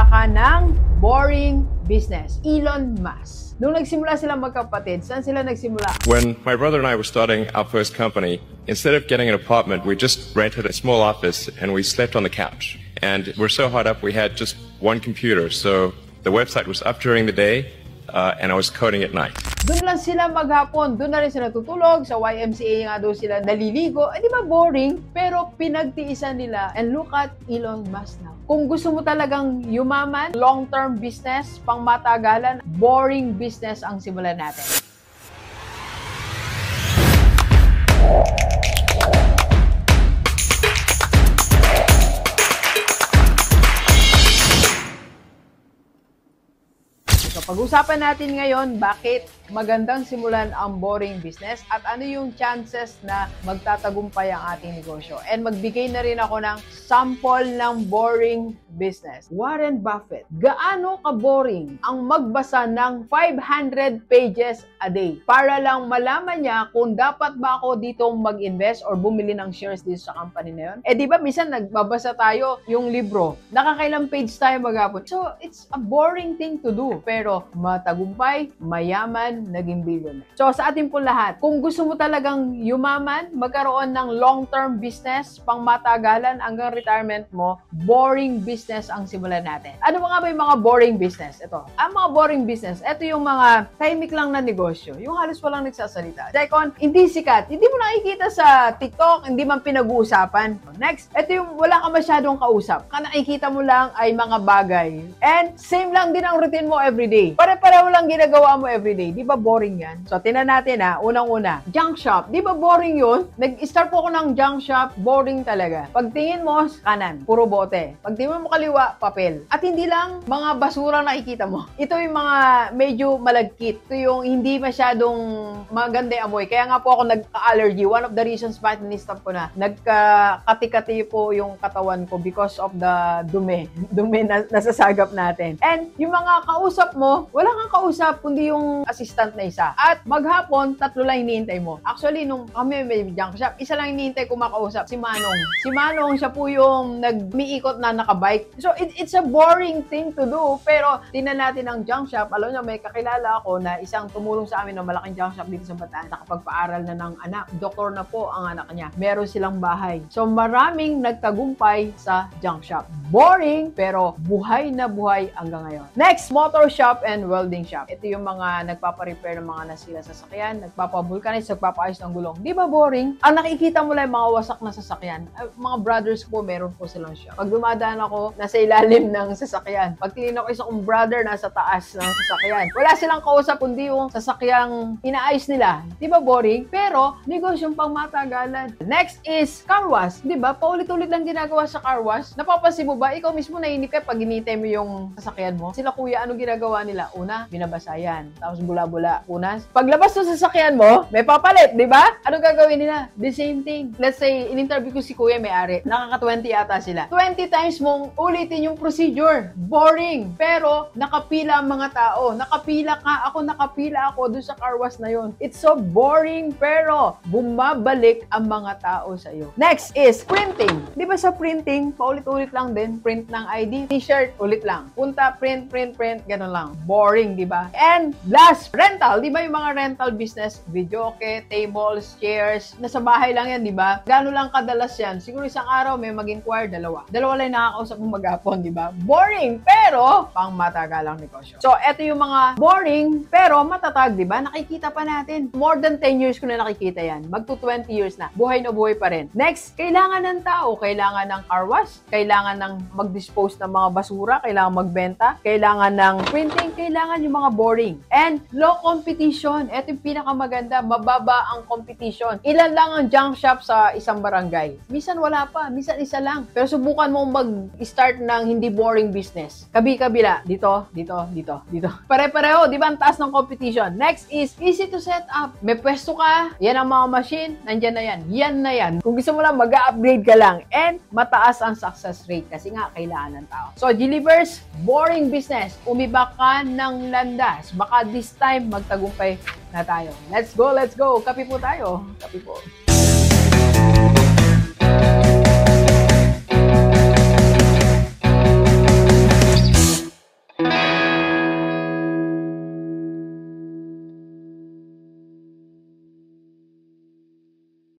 ka ng boring business. Elon Musk. Nung nagsimula sila magkapatid, saan sila nagsimula? When my brother and I were starting our first company, instead of getting an apartment, we just rented a small office and we slept on the couch. And we're so hot up, we had just one computer. So the website was up during the day and I was coding at night. Doon lang sila maghapon, doon na rin sila tutulog, sa YMCA nga doon sila naliligo. Di ba boring? Pero pinagtiisan nila. And look at Elon Musk now. Kung gusto mo talagang yumaman, long-term business, pang matagalan, boring business ang simulan natin. Pag-usapan natin ngayon bakit magandang simulan ang boring business at ano yung chances na magtatagumpay ang ating negosyo. And magbigay na rin ako ng sample ng boring business. Warren Buffett, gaano ka-boring ang magbasa ng 500 pages a day para lang malaman niya kung dapat ba ako dito mag-invest or bumili ng shares dito sa company na yun? Di ba minsan nagbabasa tayo yung libro, nakakailang page tayo maghapon. So, it's a boring thing to do. Pero matagumpay, mayaman, naging billionaire. So, sa atin po lahat, kung gusto mo talagang yumaman, magkaroon ng long-term business, pang matagalan hanggang retirement mo, boring business ang simulan natin. Ano mga ba yung mga boring business? Ito. Ang mga boring business, ito yung mga tahimik lang na negosyo. Yung halos walang nagsasalita. Second, hindi sikat. Hindi mo nakikita sa TikTok, hindi man pinag-uusapan. Next, ito yung wala ka masyadong kausap. Ka nakikita mo lang ay mga bagay. And same lang din ang routine mo everyday. Pare-pareho lang ginagawa mo everyday. Di ba boring yan? So, tingnan natin ha. Unang-una, junk shop. Di ba boring yun? Nag-start po ako ng junk shop. Boring talaga. Pagtingin mo, kanan. Puro bote. Pagtingin mo kaliwa, papel. At hindi lang mga basura nakikita mo. Ito yung mga medyo malagkit. Ito yung hindi masyadong maganda yung amoy. Kaya nga po ako nagka-allergy. One of the reasons bakit ni-stop ko na. Nagka-kati-kati po yung katawan ko because of the dumi. Dumi na nasasagap natin. And yung mga kausap mo, wala kang kausap kundi yung assistant na isa. At maghapon, 3 lang hinihintay mo. Actually, nung kami may junk shop, isa lang hinihintay ko makausap, si Manong. Si Manong, siya po yung nag-miikot na nakabike. So, it's a boring thing to do. Pero, tingnan natin ang junk shop. Alam niyo, may kakilala ako na isang tumulong sa amin ng malaking junk shop dito sa Bataan. Nakapagpaaral na ng anak. Doktor na po ang anak niya. Meron silang bahay. So, maraming nagtagumpay sa junk shop. Boring, pero buhay na buhay hanggang ngayon. Next, motor shop and welding shop. Ito yung mga nagpapa-repair ng mga nasira sasakyan, nagpapa-vulcanize, nagpapaayos ng gulong. Di ba boring? Ang nakikita mo lang mga wasak na sasakyan. Mga brothers ko, meron po silang shop. Pag dumadaan ako, nasa ilalim ng sasakyan. Pag tinignan ko isang brother, nasa taas ng sasakyan. Wala silang kausap kundi yung sasakyang inaayos nila. Di ba boring? Pero, negosyong pang matagalan. Next is car wash. Di ba? Paulit-ulit lang ginagawa sa car wash. Napapansin mo ba? Ikaw mismo nainip ka pag hinintay mo yung sasakyan mo. Sila kuya, ano ginagawa nila? Una, binabasa yan. Tapos bula-bula. Punas. Paglabas ng sasakyan mo, may papalit, di ba? Ano gagawin nila? The same thing. Let's say, in-interview ko si kuya may-ari. Nakaka-20 ata sila. 20 times mong ulitin yung procedure. Boring. Pero, nakapila ang mga tao. Nakapila ka. Nakapila ako doon sa car wash na yun. It's so boring, pero bumabalik ang mga tao sa iyo. Next is printing. Di ba sa printing, paulit-ulit lang din. Print ng ID, t-shirt, ulit lang. Punta, print, ganun lang. Boring, di ba? And last, rental. Di ba yung mga rental business? Videoke, tables, chairs. Nasa bahay lang yan, di ba? Gano'n lang kadalas yan. Siguro isang araw may mag-inquire, dalawa. Dalawa lang nakakausap mong maghapon, di ba? Boring, pero pang matagalang negosyo. So, eto yung mga boring, pero matatag, di ba? Nakikita pa natin. More than 10 years ko na nakikita yan. Magto 20 years na. Buhay na buhay pa rin. Next, kailangan ng tao. Kailangan ng car wash. Kailangan ng mag-dispose ng mga basura. Kailangan magbenta. Kailangan ng printing. Kailangan yung mga boring. And low competition. Ito yung pinakamaganda. Mababa ang competition. Ilan lang ang junk shop sa isang barangay. Minsan wala pa. Minsan isa lang. Pero subukan mo mag-start ng hindi boring business. Kabi-kabila. Dito, dito, dito, dito. Pare-pareho. Di ba ang taas ng competition? Next is easy to set up. May pwesto ka. Yan ang mga machine. Nandyan na yan. Yan na yan. Kung gusto mo lang, mag-upgrade ka lang. And mataas ang success rate kasi nga kailangan ng tao. So, Gilivers, boring business. Umiba ka ng landas. Baka this time magtagumpay na tayo. Let's go, let's go. Kape po tayo. Kape po.